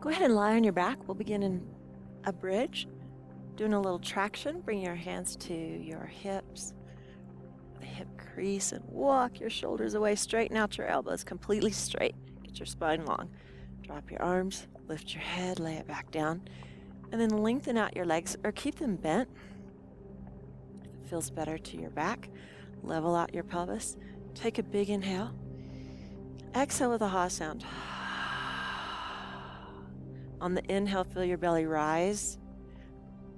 Go ahead and lie on your back. We'll begin in a bridge. Doing a little traction. Bring your hands to your hips, the hip crease, and walk your shoulders away. Straighten out your elbows completely straight. Get your spine long. Drop your arms, lift your head, lay it back down, and then lengthen out your legs or keep them bent. If it feels better to your back, level out your pelvis. Take a big inhale. Exhale with a ha sound. On the inhale, feel your belly rise.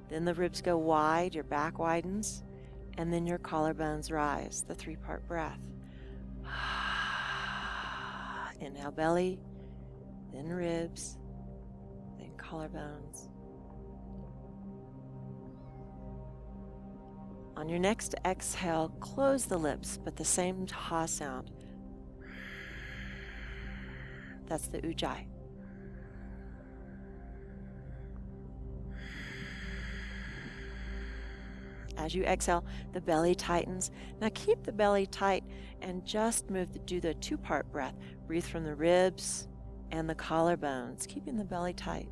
Then the ribs go wide, your back widens, and then your collarbones rise, the 3-part breath. Inhale, belly, then ribs, then collarbones. On your next exhale, close the lips, but the same ha sound. That's the ujjayi. As you exhale, the belly tightens. Now keep the belly tight and just do the 2-part breath. Breathe from the ribs and the collarbones, keeping the belly tight.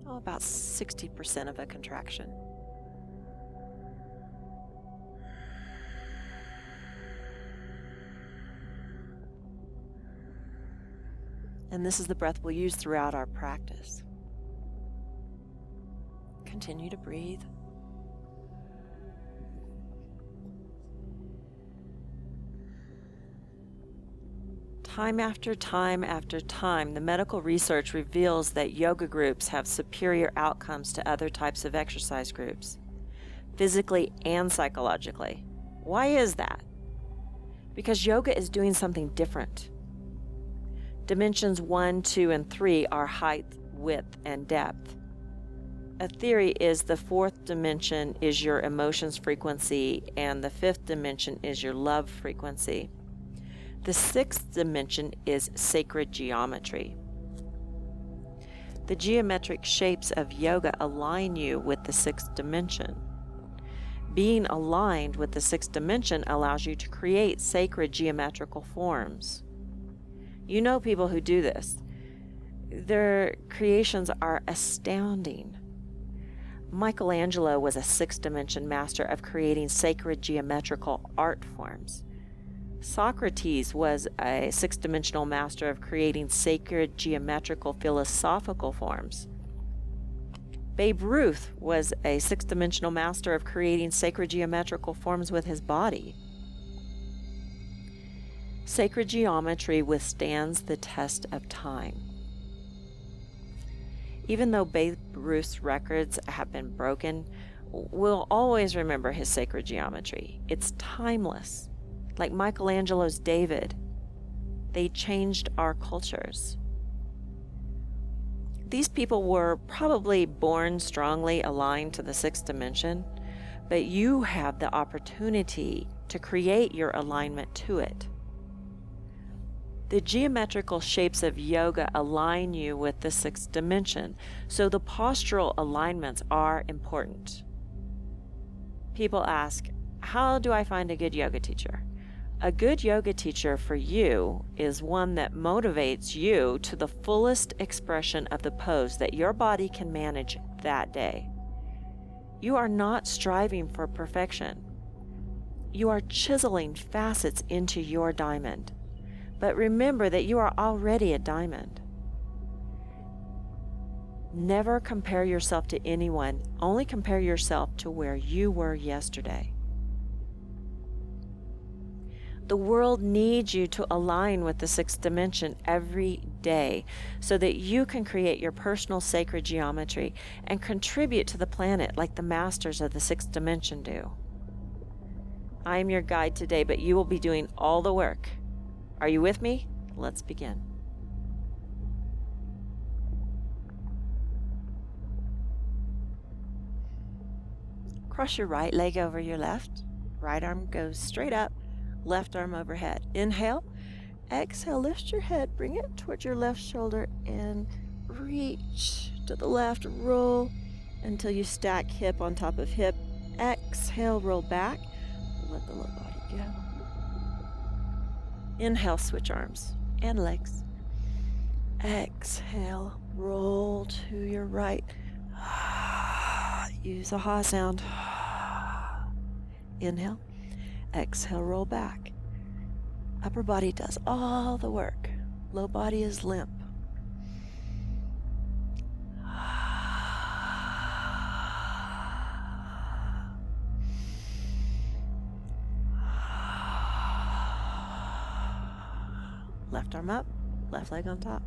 About 60% of a contraction. And this is the breath we'll use throughout our practice. Continue to breathe. Time after time after time, the medical research reveals that yoga groups have superior outcomes to other types of exercise groups, physically and psychologically. Why is that? Because yoga is doing something different. Dimensions 1, 2, and 3 are height, width, and depth. A theory is the 4th dimension is your emotions frequency, and the 5th dimension is your love frequency. The 6th dimension is sacred geometry. The geometric shapes of yoga align you with the 6th dimension. Being aligned with the 6th dimension allows you to create sacred geometrical forms. You know people who do this. Their creations are astounding. Michelangelo was a 6th dimension master of creating sacred geometrical art forms. Socrates was a 6th dimensional master of creating sacred geometrical philosophical forms. Babe Ruth was a 6th dimensional master of creating sacred geometrical forms with his body. Sacred geometry withstands the test of time. Even though Babe Ruth's records have been broken, we'll always remember his sacred geometry. It's timeless. Like Michelangelo's David, they changed our cultures. These people were probably born strongly aligned to the 6th dimension, but you have the opportunity to create your alignment to it. The geometrical shapes of yoga align you with the 6th dimension, so the postural alignments are important. People ask, how do I find a good yoga teacher? A good yoga teacher for you is one that motivates you to the fullest expression of the pose that your body can manage that day. You are not striving for perfection. You are chiseling facets into your diamond. But remember that you are already a diamond. Never compare yourself to anyone. Only compare yourself to where you were yesterday. The world needs you to align with the 6th dimension every day so that you can create your personal sacred geometry and contribute to the planet like the masters of the 6th dimension do. I am your guide today, but you will be doing all the work. Are you with me? Let's begin. Cross your right leg over your left. Right arm goes straight up. Left arm overhead. Inhale. Exhale, lift your head, bring it towards your left shoulder and reach to the left. Roll until you stack hip on top of hip. Exhale, roll back. Let the low body go. Inhale, switch arms and legs. Exhale, roll to your right. Use a ha sound. Inhale. Exhale, roll back. Upper body does all the work. Low body is limp. Left arm up, left leg on top.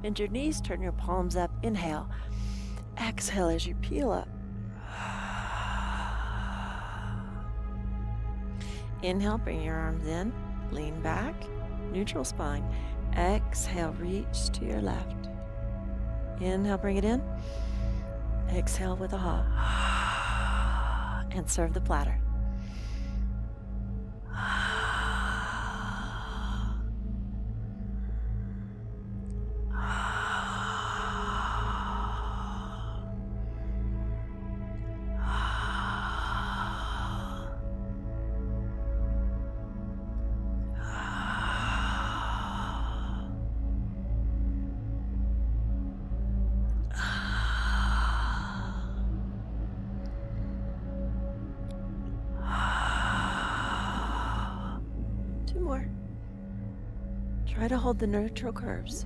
Bend your knees, turn your palms up. Inhale. Exhale as you peel up. Inhale, bring your arms in. Lean back. Neutral spine. Exhale, reach to your left. Inhale, bring it in. Exhale with a ha. And serve the platter. More. Try to hold the neutral curves.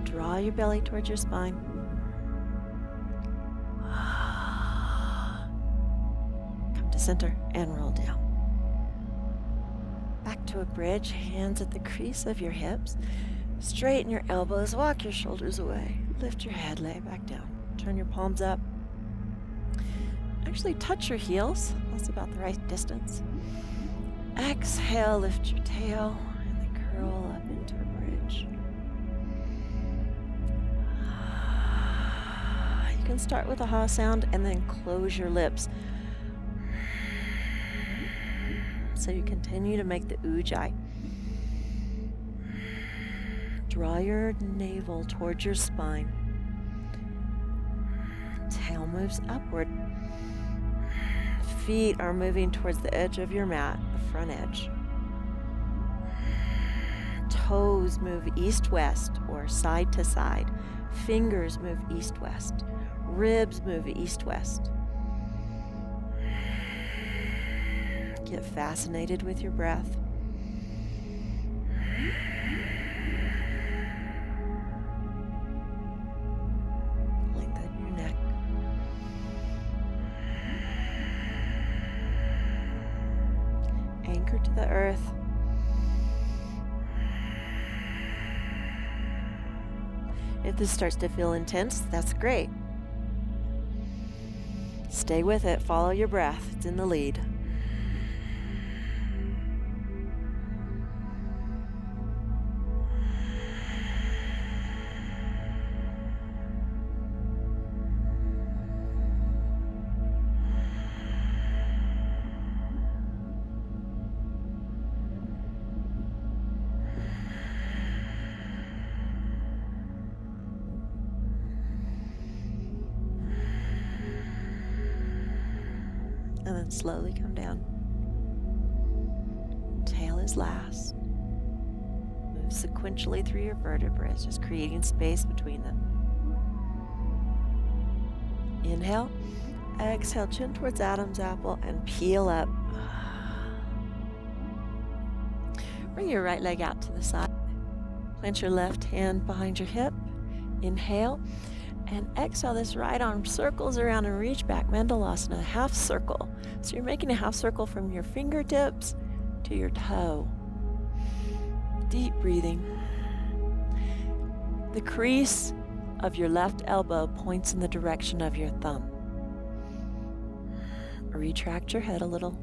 Draw your belly towards your spine. Come to center and roll down. Back to a bridge, hands at the crease of your hips. Straighten your elbows, walk your shoulders away. Lift your head, lay back down. Turn your palms up. Actually touch your heels. That's about the right distance. Exhale, lift your tail, and then curl up into a bridge. You can start with a ha sound and then close your lips. So you continue to make the ujjayi. Draw your navel towards your spine. Tail moves upward. Feet are moving towards the edge of your mat, the front edge. Toes move east-west or side to side. Fingers move east-west. Ribs move east-west. Get fascinated with your breath. Anchor to the earth. If this starts to feel intense, that's great. Stay with it. Follow your breath. It's in the lead. And then slowly come down. Tail is last. Move sequentially through your vertebrae, just creating space between them. Inhale. Exhale, chin towards Adam's apple and peel up. Bring your right leg out to the side. Plant your left hand behind your hip. Inhale. And exhale, this right arm circles around and reach back, Mandalasana, half circle. So you're making a half circle from your fingertips to your toe. Deep breathing. The crease of your left elbow points in the direction of your thumb. Retract your head a little.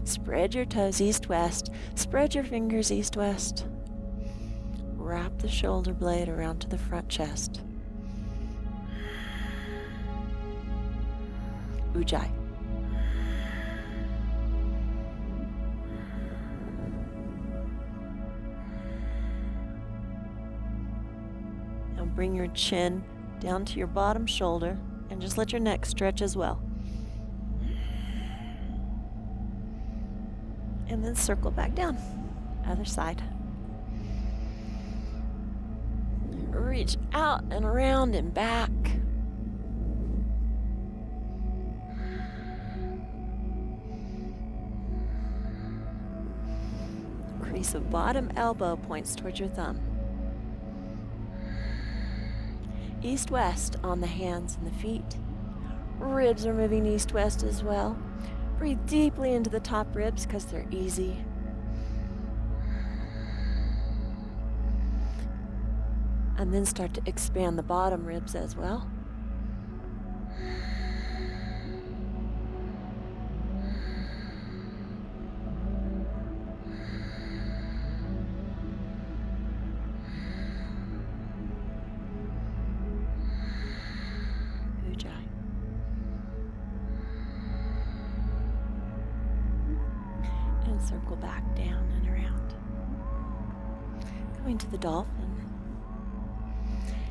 Spread your toes east-west. Spread your fingers east-west. Wrap the shoulder blade around to the front chest. Ujjayi. Now bring your chin down to your bottom shoulder and just let your neck stretch as well. And then circle back down. Other side. Reach out and around and back. Crease of bottom elbow points towards your thumb. East-west on the hands and the feet. Ribs are moving east-west as well. Breathe deeply into the top ribs because they're easy. And then start to expand the bottom ribs as well. Ujjayi. And circle back down and around. Going to the dolphin.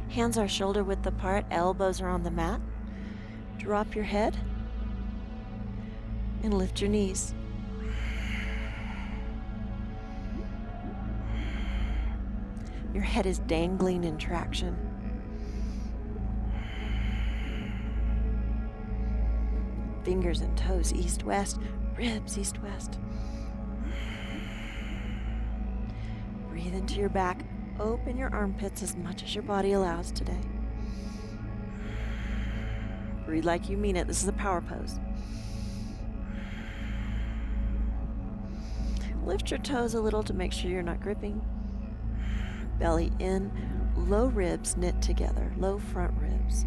Hands are shoulder width apart, elbows are on the mat. Drop your head and lift your knees. Your head is dangling in traction. Fingers and toes east-west, ribs east-west. Breathe into your back. Open your armpits as much as your body allows today. Breathe like you mean it. This is a power pose. Lift your toes a little to make sure you're not gripping. Belly in, low ribs knit together, low front ribs.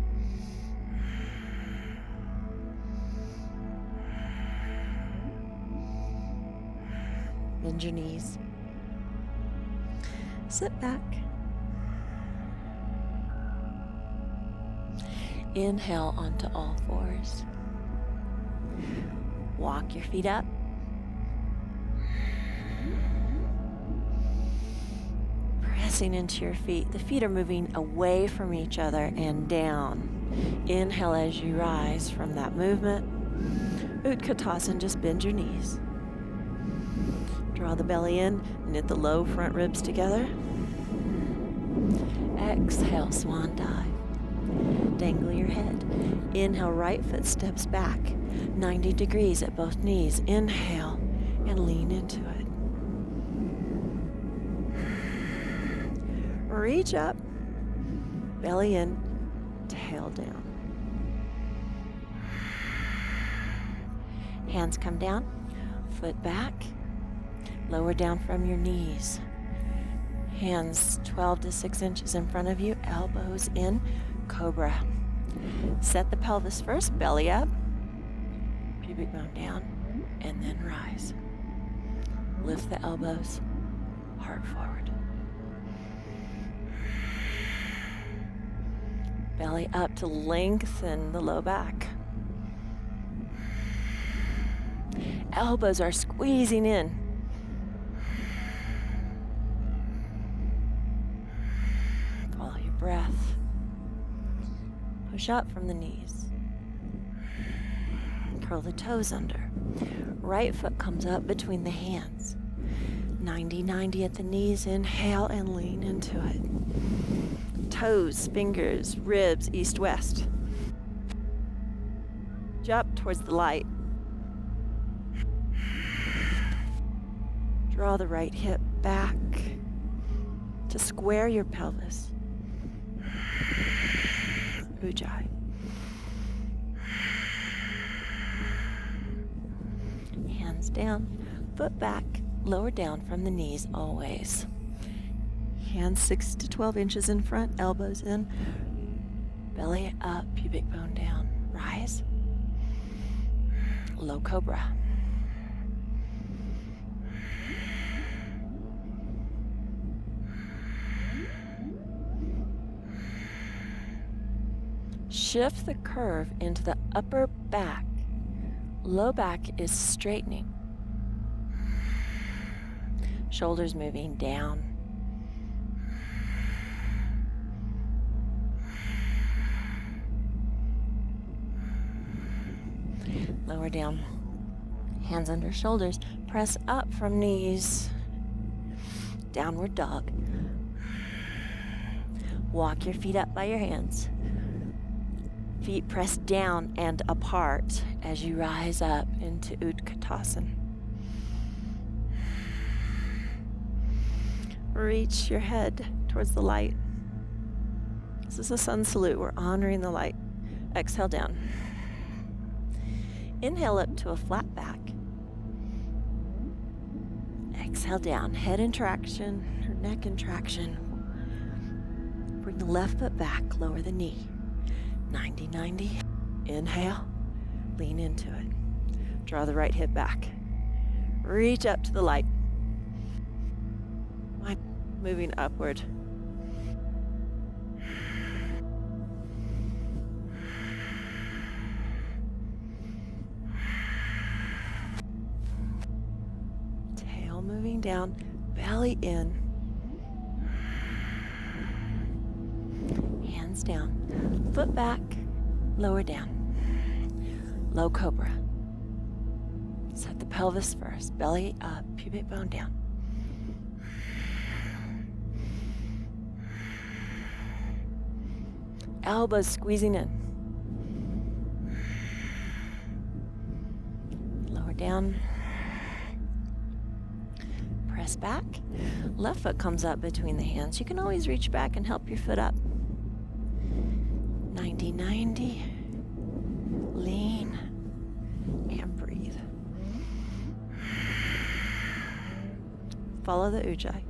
Bend your knees. Sit back. Inhale onto all fours. Walk your feet up. Pressing into your feet. The feet are moving away from each other and down. Inhale as you rise from that movement. Utkatasana, just bend your knees. Draw the belly in, knit the low front ribs together. Exhale, swan dive. Dangle your head. Inhale, right foot steps back, 90 degrees at both knees. Inhale and lean into it. Reach up, belly in, tail down. Hands come down, foot back. Lower down from your knees. Hands 12 to 6 inches in front of you, elbows in, Cobra. Set the pelvis first, belly up, pubic bone down, and then rise. Lift the elbows, heart forward. Belly up to lengthen the low back. Elbows are squeezing in. Follow your breath. Push up from the knees. Curl the toes under. Right foot comes up between the hands. 90-90 at the knees. Inhale and lean into it. Toes, fingers, ribs, east-west. Jump towards the light. Draw the right hip back to square your pelvis. Ujjayi. Hands down, foot back, lower down from the knees always. Hands 6 to 12 inches in front, elbows in, belly up, pubic bone down. Rise. Low Cobra. Shift the curve into the upper back. Low back is straightening. Shoulders moving down. Lower down. Hands under shoulders. Press up from knees. Downward dog. Walk your feet up by your hands. Feet press down and apart as you rise up into Utkatasana. Reach your head towards the light. This is a sun salute. We're honoring the light. Exhale down. Inhale up to a flat back. Exhale down. Head in traction, or neck in traction. Bring the left foot back, lower the knee. 90-90. Inhale. Lean into it. Draw the right hip back. Reach up to the light. Mind moving upward. Tail moving down, belly in. Hands down. Foot back, lower down. Low Cobra. Set the pelvis first. Belly up, pubic bone down. Elbows squeezing in. Lower down. Press back. Left foot comes up between the hands. You can always reach back and help your foot up. 90-90. Lean and breathe. Follow the Ujjayi.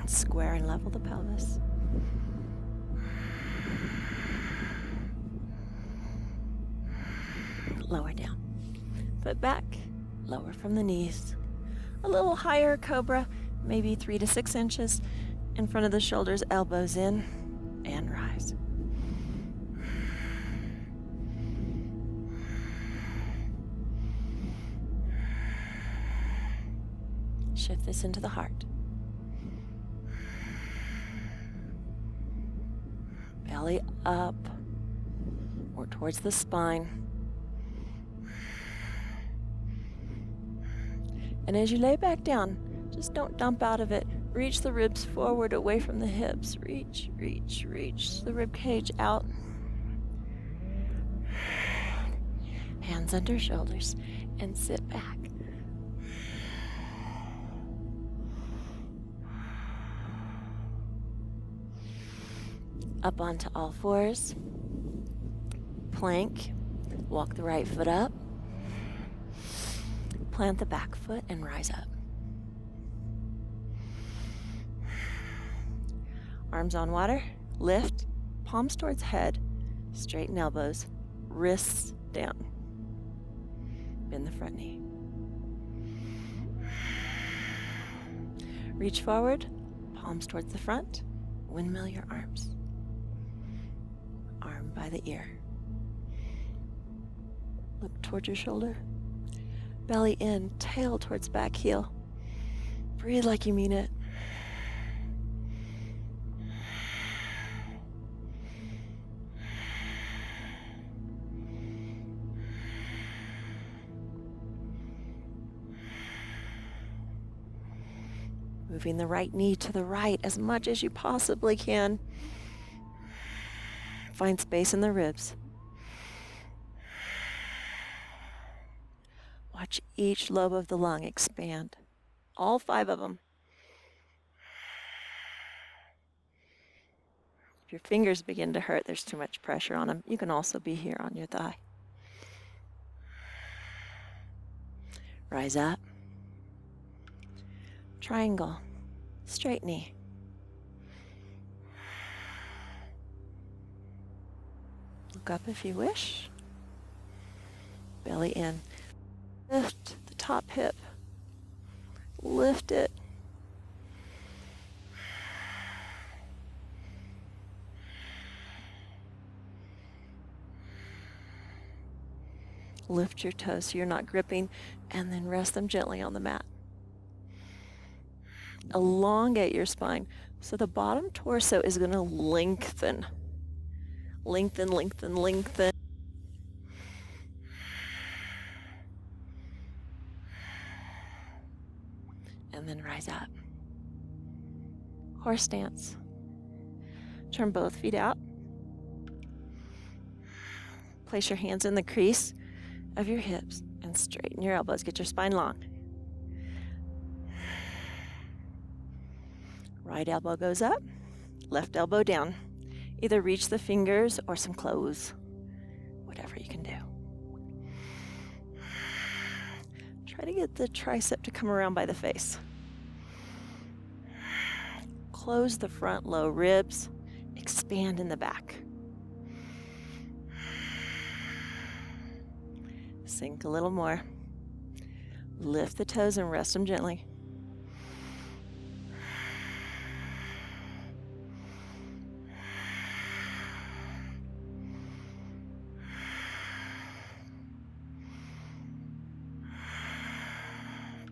Square and level the pelvis. Lower down. Foot back, lower from the knees. A little higher Cobra, maybe 3 to 6 inches in front of the shoulders, elbows in, and rise. Shift this into the heart. Belly up or towards the spine. And as you lay back down, just don't dump out of it. Reach the ribs forward away from the hips. Reach, reach, reach the rib cage out. Hands under shoulders and sit back. Up onto all fours. Plank. Walk the right foot up. Plant the back foot and rise up. Arms on water. Lift. Palms towards head. Straighten elbows. Wrists down. Bend the front knee. Reach forward. Palms towards the front. Windmill your arms. Arm by the ear. Look towards your shoulder. Belly in, tail towards back heel. Breathe like you mean it. Moving the right knee to the right as much as you possibly can. Find space in the ribs. Watch each lobe of the lung expand. All 5 of them. If your fingers begin to hurt, there's too much pressure on them. You can also be here on your thigh. Rise up. Triangle. Straight knee. Look up if you wish. Belly in. Lift the top hip. Lift it. Lift your toes so you're not gripping, and then rest them gently on the mat. Elongate your spine so the bottom torso is going to lengthen. Lengthen, lengthen, lengthen. And then rise up. Horse stance. Turn both feet out. Place your hands in the crease of your hips and straighten your elbows. Get your spine long. Right elbow goes up, left elbow down. Either reach the fingers or some clothes, whatever you can do. Try to get the tricep to come around by the face. Close the front low ribs, expand in the back. Sink a little more. Lift the toes and rest them gently.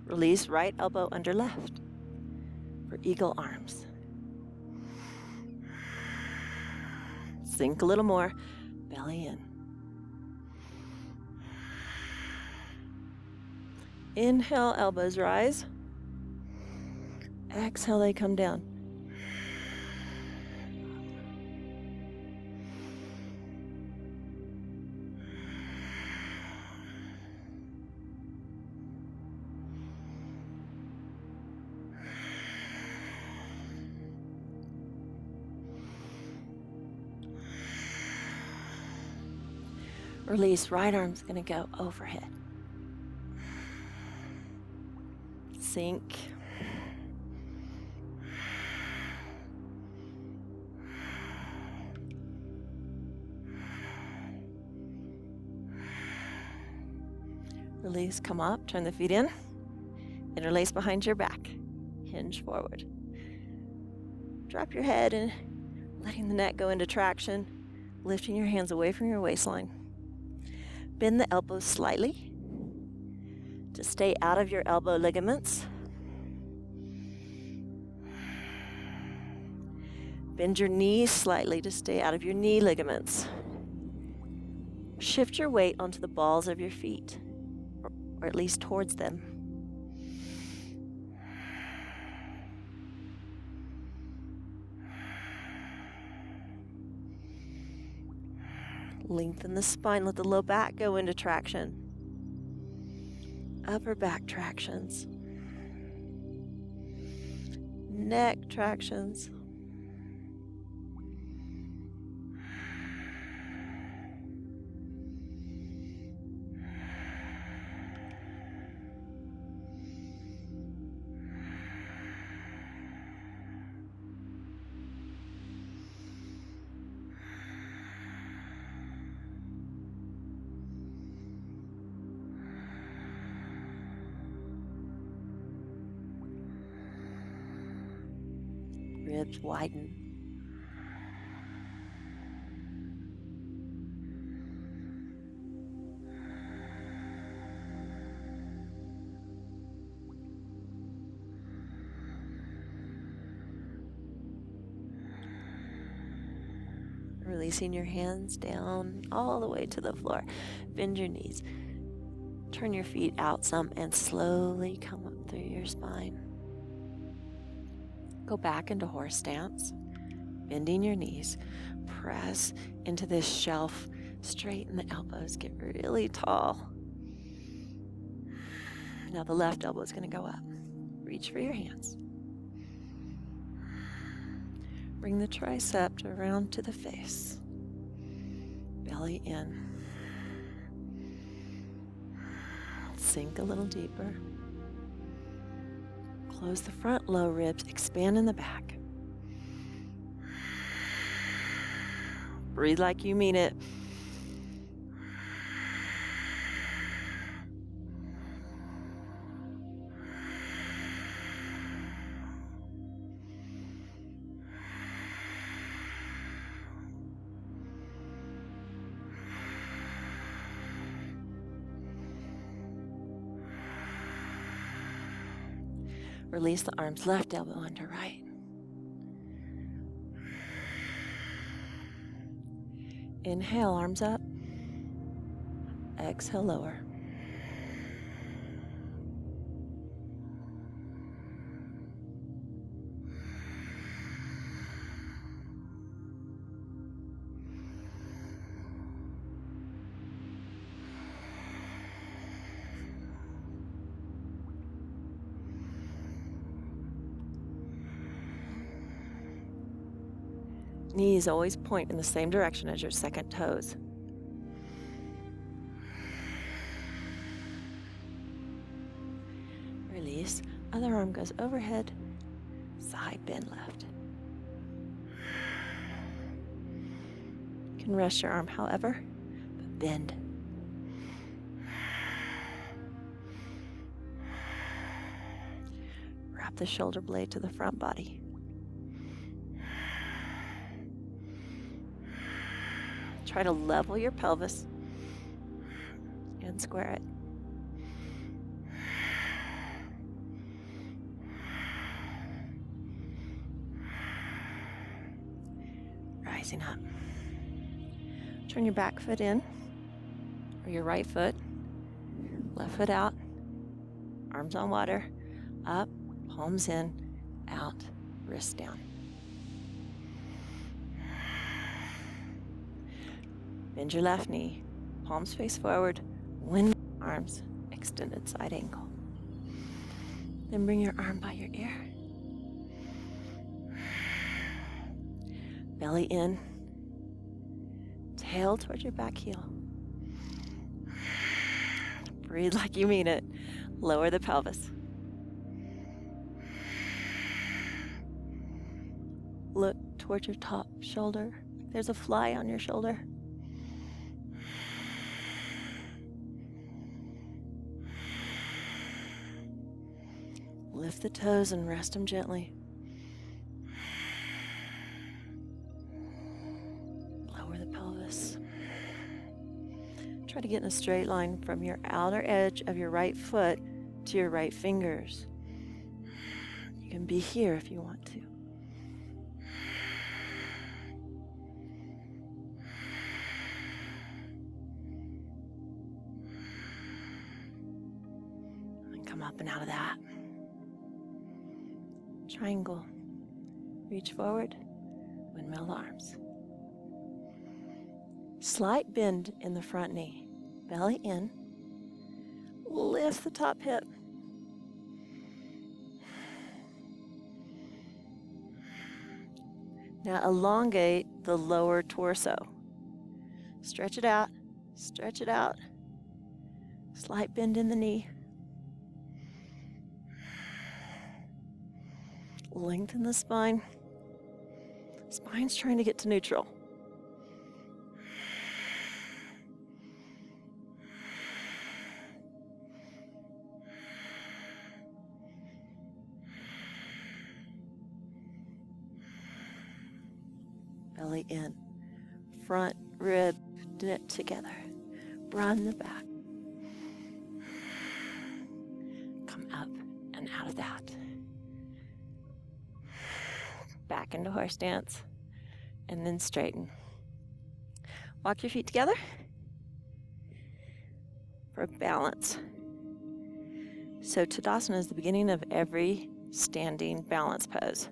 Release right elbow under left for eagle arms. Sink a little more, belly in. Inhale, elbows rise. Exhale, they come down. Release, right arm's gonna go overhead. Sink. Release, come up, turn the feet in. Interlace behind your back. Hinge forward. Drop your head and letting the neck go into traction, lifting your hands away from your waistline. Bend the elbows slightly to stay out of your elbow ligaments. Bend your knees slightly to stay out of your knee ligaments. Shift your weight onto the balls of your feet, or at least towards them. Lengthen the spine, let the low back go into traction. Upper back tractions. Neck tractions. Ribs widen. Releasing your hands down all the way to the floor. Bend your knees. Turn your feet out some and slowly come up through your spine. Go back into horse stance, bending your knees. Press into this shelf. Straighten the elbows. Get really tall. Now the left elbow is going to go up. Reach for your hands. Bring the tricep around to the face. Belly in. Sink a little deeper. Close the front low ribs, expand in the back. Breathe like you mean it. Release the arms, left elbow under right. Inhale, arms up. Exhale, lower. Knees always point in the same direction as your second toes. Release. Other arm goes overhead. Side bend left. You can rest your arm however, but bend. Wrap the shoulder blade to the front body. Try to level your pelvis and square it. Rising up. Turn your back foot in, or your right foot, left foot out, arms on water, up, palms in, out, wrist down. Bend your left knee, palms face forward, wind arms, extended side angle. Then bring your arm by your ear. Belly in, tail towards your back heel. Breathe like you mean it. Lower the pelvis. Look towards your top shoulder. There's a fly on your shoulder. Lift the toes and rest them gently. Lower the pelvis. Try to get in a straight line from your outer edge of your right foot to your right fingers. You can be here if you want to. And come up and out of that. Triangle. Reach forward, windmill the arms. Slight bend in the front knee. Belly in. Lift the top hip. Now elongate the lower torso. Stretch it out. Stretch it out. Slight bend in the knee. Lengthen the spine. Spine's trying to get to neutral. Belly in. Front rib knit together. Broaden the back. Come up and out of that. Back into horse stance, and then straighten. Walk your feet together for balance. So Tadasana is the beginning of every standing balance pose.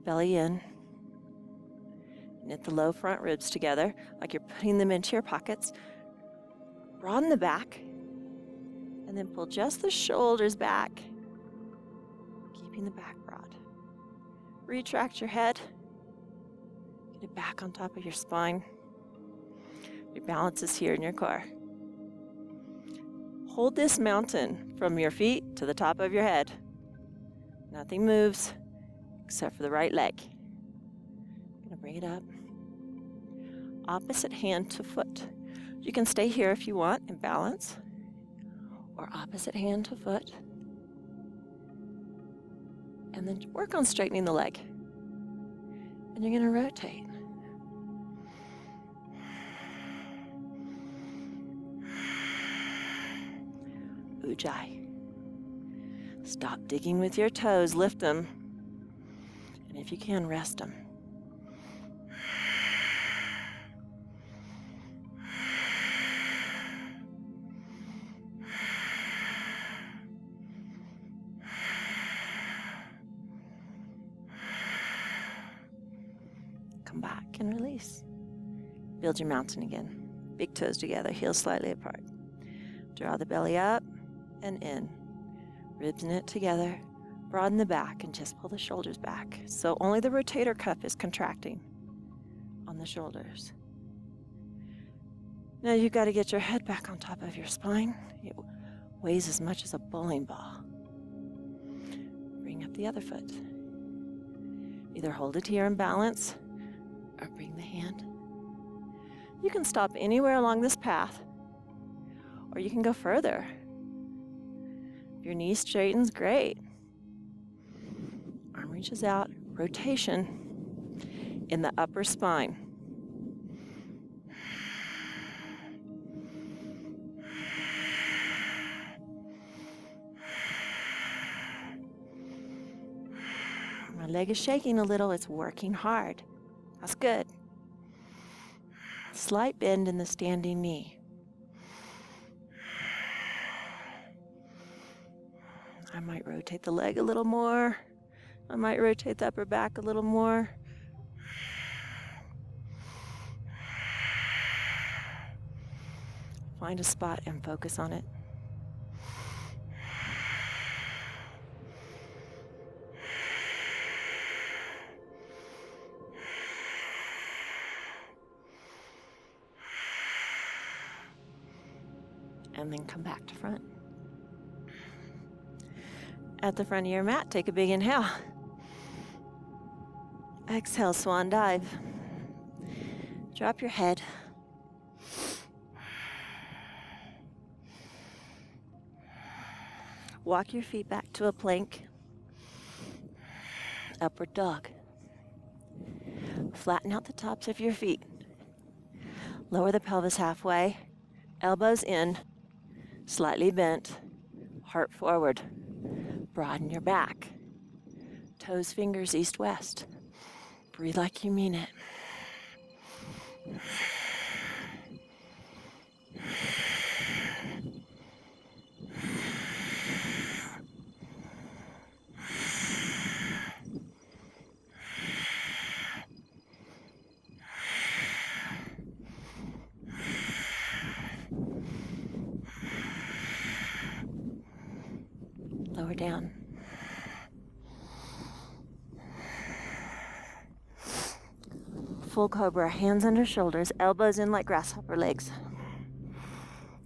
Belly in. Knit the low front ribs together like you're putting them into your pockets. Broaden the back, and And then pull just the shoulders back, keeping the back broad. Retract your head. Get it back on top of your spine. Your balance is here in your core. Hold this mountain from your feet to the top of your head. Nothing moves except for the right leg. I'm going to bring it up. Opposite hand to foot. You can stay here if you want in balance, or opposite hand to foot. And then work on straightening the leg. And you're going to rotate. Ujjayi. Stop digging with your toes, lift them. And if you can, rest them. Come back and release. Build your mountain again. Big toes together, heels slightly apart. Draw the belly up and in. Ribs knit together. Broaden the back and just pull the shoulders back. So only the rotator cuff is contracting on the shoulders. Now you've got to get your head back on top of your spine. It weighs as much as a bowling ball. Bring up the other foot. Either hold it here in balance or bring the hand. You can stop anywhere along this path, or you can go further. If your knee straightens, great. Arm reaches out, rotation in the upper spine. My leg is shaking a little, it's working hard. That's good. Slight bend in the standing knee. I might rotate the leg a little more. I might rotate the upper back a little more. Find a spot and focus on it. And then come back to front. At the front of your mat, take a big inhale. Exhale, swan dive. Drop your head. Walk your feet back to a plank. Upward dog. Flatten out the tops of your feet. Lower the pelvis halfway. Elbows in. Slightly bent. Heart forward. Broaden your back. Toes, fingers, east, west. Breathe like you mean it. Lower down. Full Cobra, hands under shoulders, elbows in like grasshopper legs.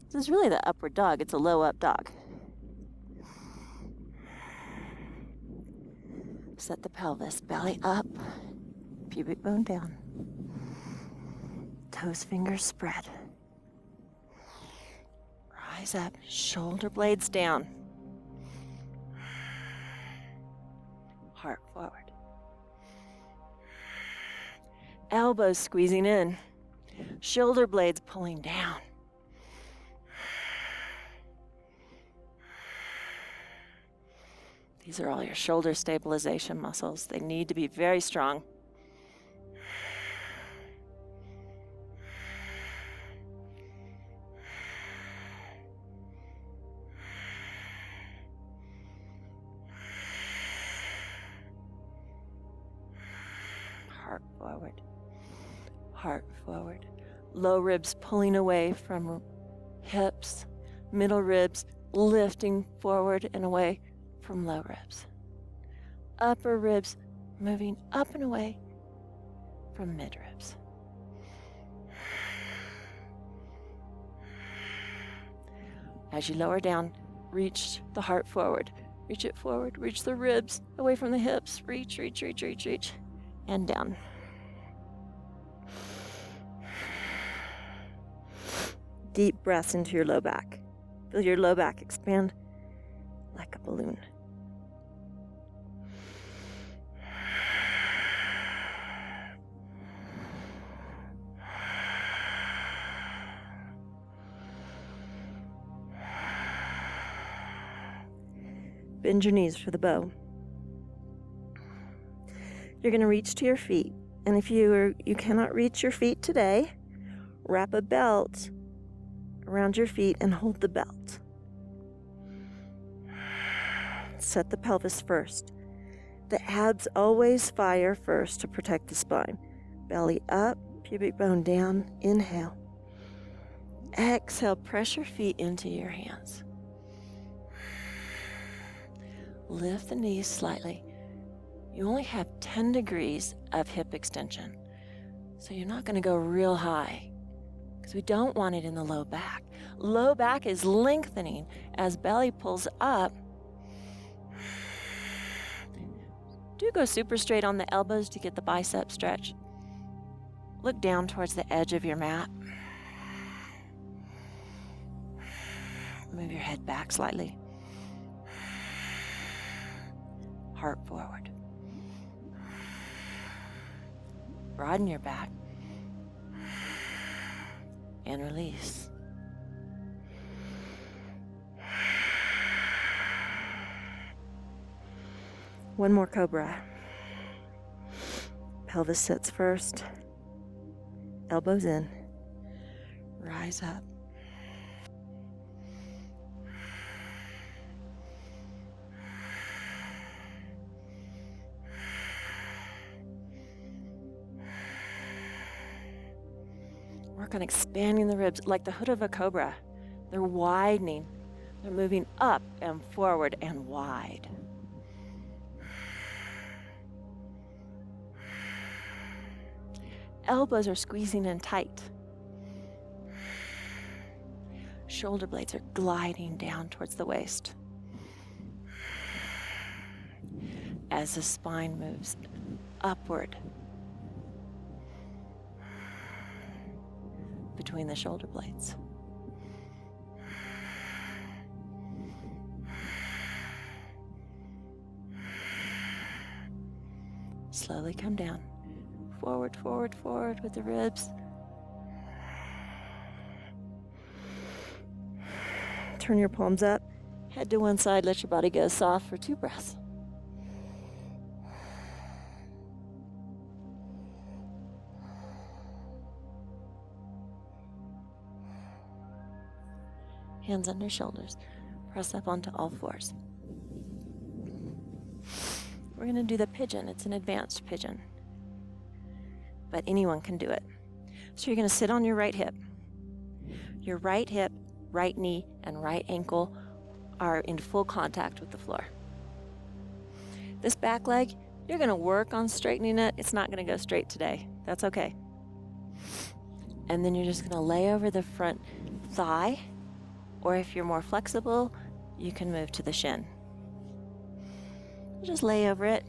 This is really the upward dog. It's a low up dog. Set the pelvis, belly up, pubic bone down. Toes, fingers spread. Rise up, shoulder blades down. Heart forward. Elbows squeezing in. Shoulder blades pulling down. These are all your shoulder stabilization muscles. They need to be very strong. Heart forward. Heart forward. Low ribs pulling away from hips. Middle ribs lifting forward and away from low ribs. Upper ribs moving up and away from mid ribs. As you lower down, reach the heart forward. Reach it forward. Reach the ribs away from the hips. Reach, reach, reach, reach, reach. And down. Deep breaths into your low back. Feel your low back expand like a balloon. Bend your knees for the bow. You're going to reach to your feet. And if you cannot reach your feet today, wrap a belt around your feet and hold the belt. Set the pelvis first. The abs always fire first to protect the spine. Belly up, pubic bone down. Inhale. Exhale, press your feet into your hands. Lift the knees slightly. You only have 10 degrees of hip extension, so you're not going to go real high because we don't want it in the low back. Low back is lengthening as belly pulls up. Do go super straight on the elbows to get the bicep stretch. Look down towards the edge of your mat. Move your head back slightly. Heart forward. Broaden your back. And release. One more Cobra. Pelvis sits first. Elbows in. Rise up. Work on expanding the ribs like the hood of a cobra. They're widening. They're moving up and forward and wide. Elbows are squeezing in tight. Shoulder blades are gliding down towards the waist. As the spine moves upward between the shoulder blades. Slowly come down. Forward, forward, forward with the ribs. Turn your palms up. Head to one side. Let your body go soft for 2 breaths. Hands under shoulders. Press up onto all fours. We're going to do the pigeon. It's an advanced pigeon, but anyone can do it. So you're going to sit on your right hip. Your right hip, right knee, and right ankle are in full contact with the floor. This back leg, you're going to work on straightening it. It's not going to go straight today. That's okay. And then you're just going to lay over the front thigh, or if you're more flexible, you can move to the shin. Just lay over it.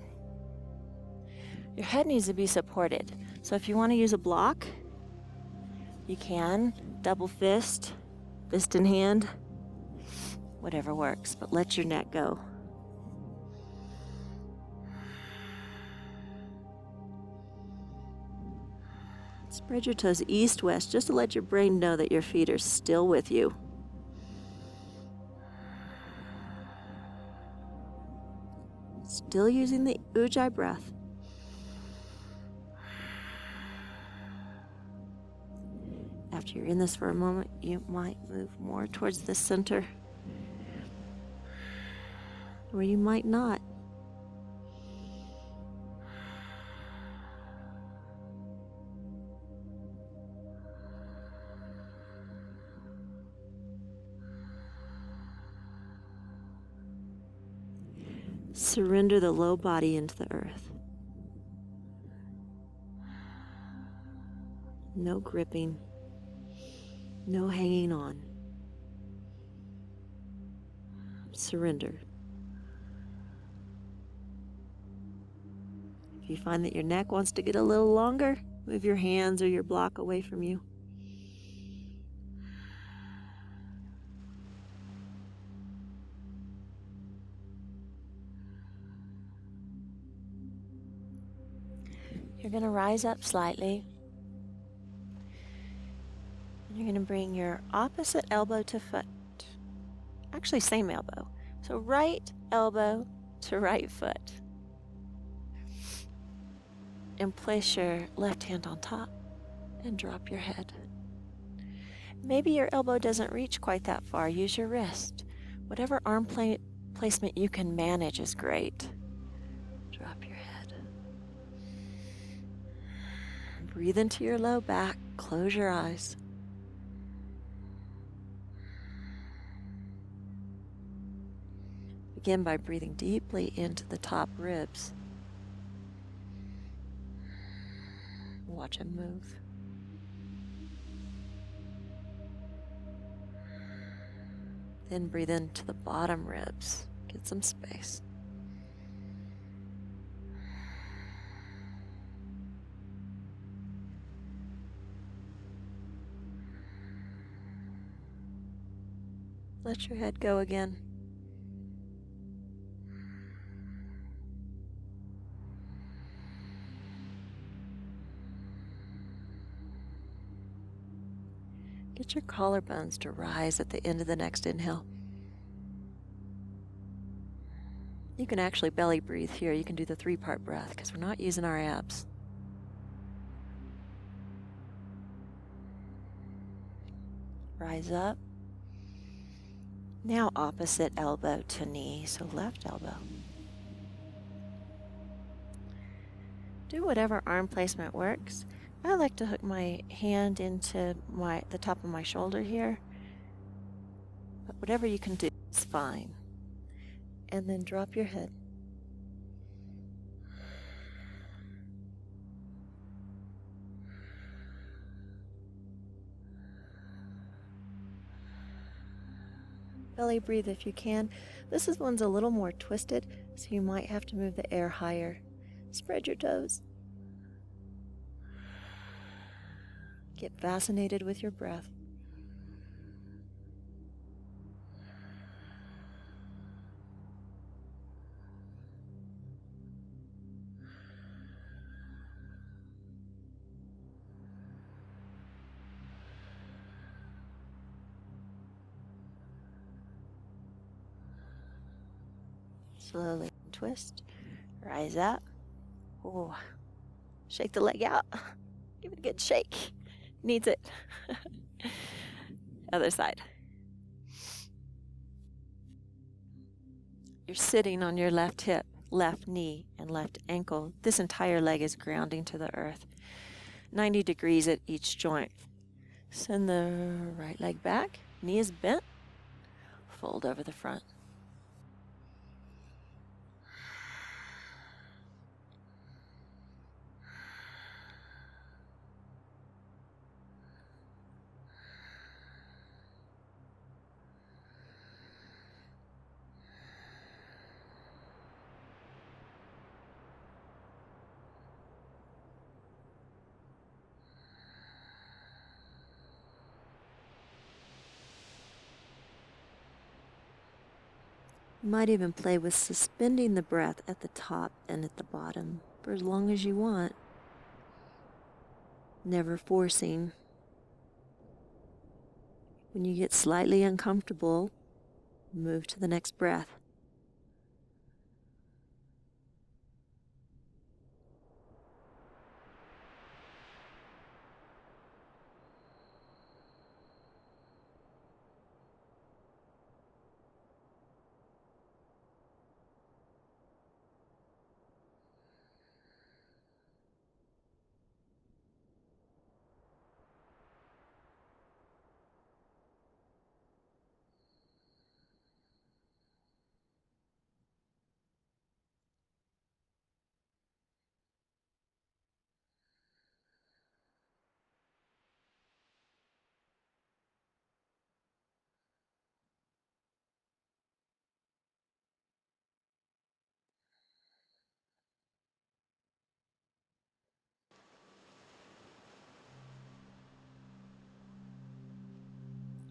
Your head needs to be supported. So if you want to use a block, you can. Double fist, fist in hand, whatever works, but let your neck go. Spread your toes east-west just to let your brain know that your feet are still with you. Still using the Ujjayi breath. After you're in this for a moment, you might move more towards the center, or you might not. Surrender the low body into the earth. No gripping. No hanging on. Surrender. If you find that your neck wants to get a little longer, move your hands or your block away from you. You're going to rise up slightly. And you're going to bring your opposite elbow to foot. Actually, same elbow. So right elbow to right foot. And place your left hand on top and drop your head. Maybe your elbow doesn't reach quite that far. Use your wrist. Whatever arm placement you can manage is great. Drop your head. Breathe into your low back. Close your eyes. Begin by breathing deeply into the top ribs. Watch them move. Then breathe into the bottom ribs. Get some space. Let your head go again. Get your collarbones to rise at the end of the next inhale. You can actually belly breathe here. You can do the 3-part breath because we're not using our abs. Rise up. Now opposite elbow to knee, so left elbow. Do whatever arm placement works. I like to hook my hand into the top of my shoulder here, but whatever you can do is fine. And then drop your head. Belly breathe if you can. This one's a little more twisted, so you might have to move the air higher. Spread your toes. Get fascinated with your breath. Slowly twist. Rise up. Oh, shake the leg out. Give it a good shake. Needs it. Other side. You're sitting on your left hip, left knee, and left ankle. This entire leg is grounding to the earth. 90 degrees at each joint. Send the right leg back. Knee is bent. Fold over the front. You might even play with suspending the breath at the top and at the bottom for as long as you want. Never forcing. When you get slightly uncomfortable, move to the next breath.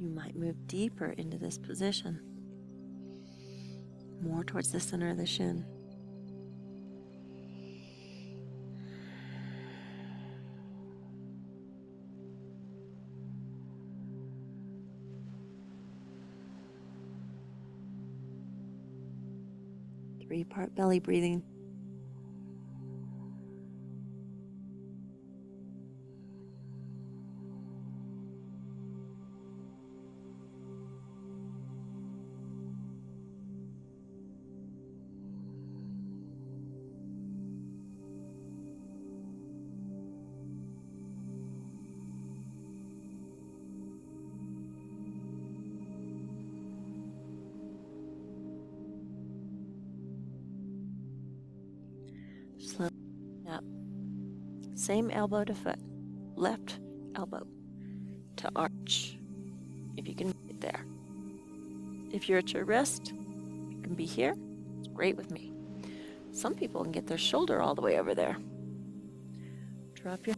You might move deeper into this position, more towards the center of the shin. Three-part belly breathing. Slow up. Same elbow to foot. Left elbow to arch. If you can make it there. If you're at your wrist, you can be here. It's great with me. Some people can get their shoulder all the way over there. Drop your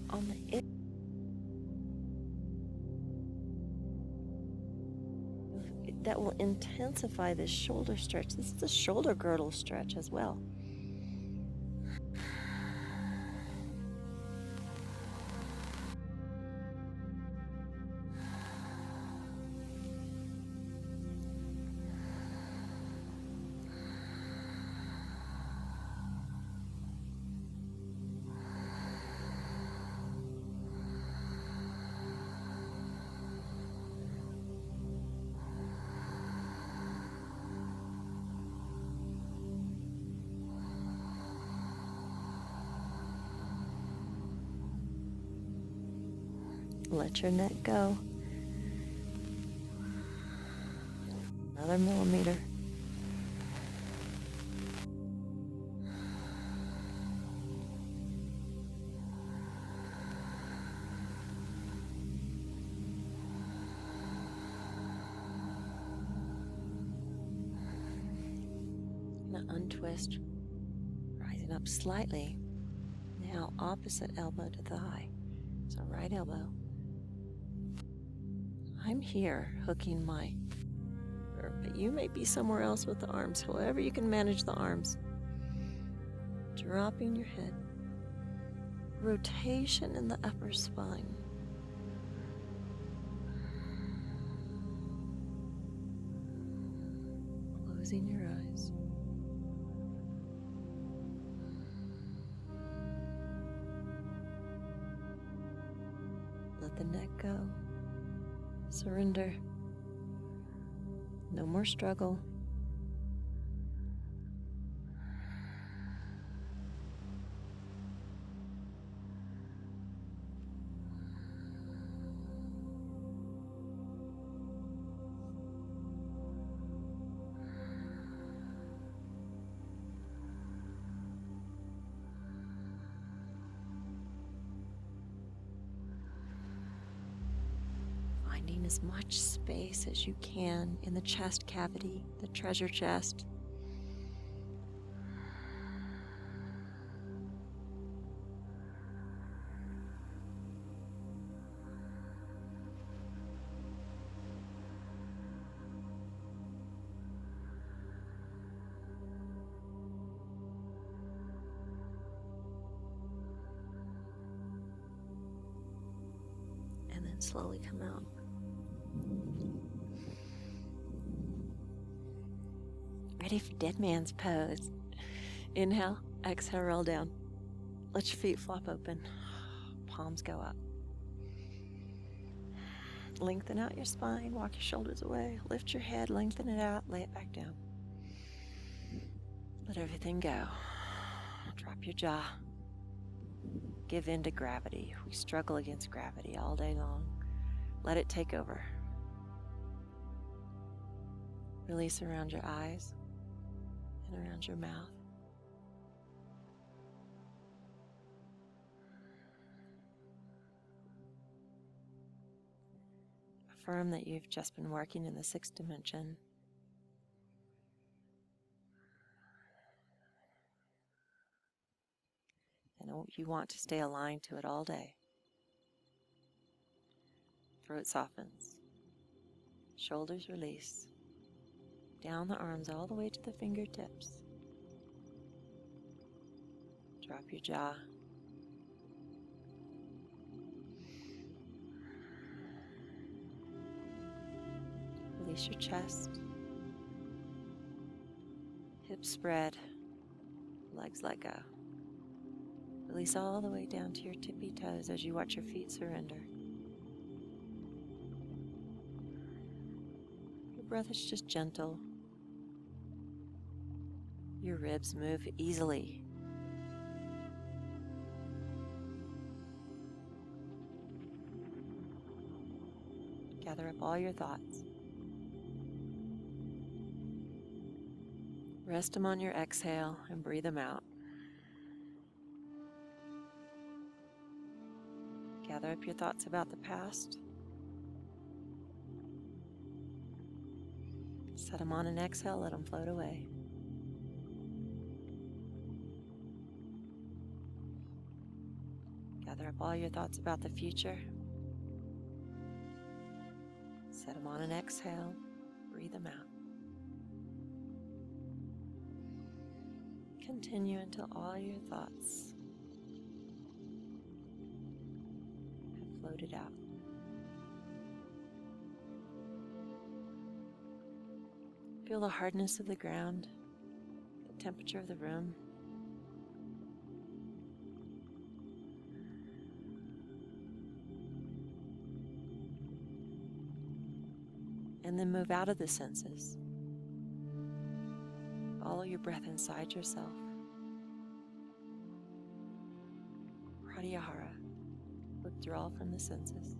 on the that will intensify this shoulder stretch. This is a shoulder girdle stretch as well. Let your neck go. Another millimeter. Now untwist, rising up slightly. Now opposite elbow to thigh. So right elbow. I'm here hooking my, but you may be somewhere else with the arms, however you can manage the arms. Dropping your head. Rotation in the upper spine. Closing your eyes. Let the neck go. Surrender. No more struggle. Finding as much space as you can in the chest cavity, the treasure chest. And then slowly come out. Ready for dead man's pose. Inhale, exhale, roll down. Let your feet flop open. Palms go up. Lengthen out your spine, walk your shoulders away. Lift your head, lengthen it out, lay it back down. Let everything go. Drop your jaw. Give in to gravity. We struggle against gravity all day long. Let it take over. Release around your eyes and around your mouth. Affirm that you've just been working in the sixth dimension. And you want to stay aligned to it all day. Throat softens. Shoulders release. Down the arms all the way to the fingertips. Drop your jaw. Release your chest. Hips spread. Legs let go. Release all the way down to your tippy toes as you watch your feet surrender. Your breath is just gentle. Your ribs move easily. Gather up all your thoughts. Rest them on your exhale and breathe them out. Gather up your thoughts about the past. Set them on an exhale, let them float away. Gather up all your thoughts about the future. Set them on an exhale, breathe them out. Continue until all your thoughts have floated out. Feel the hardness of the ground, the temperature of the room. And then move out of the senses. Follow your breath inside yourself. Pratyahara, withdrawal from the senses.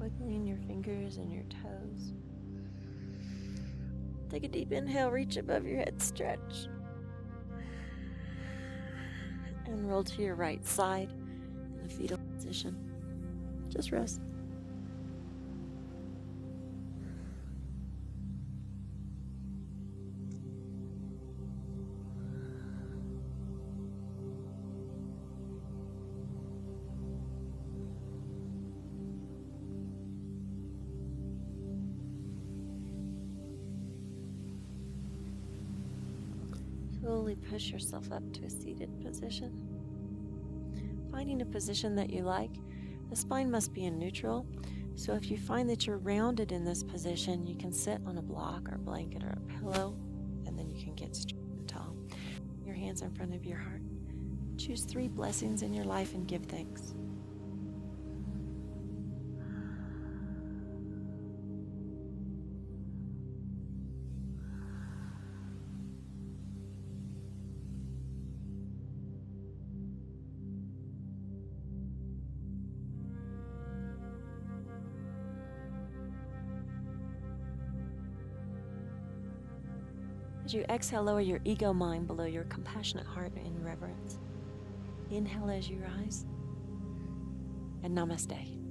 wiggling your fingers and your toes. Take a deep inhale, reach above your head, stretch. And roll to your right side in a fetal position. Just rest. Slowly push yourself up to a seated position. Finding a position that you like, the spine must be in neutral, so if you find that you're rounded in this position, you can sit on a block or blanket or a pillow, and then you can get straight and tall. Your hands in front of your heart. Choose 3 blessings in your life and give thanks. As you exhale, lower your ego mind below your compassionate heart in reverence. Inhale as you rise, and namaste.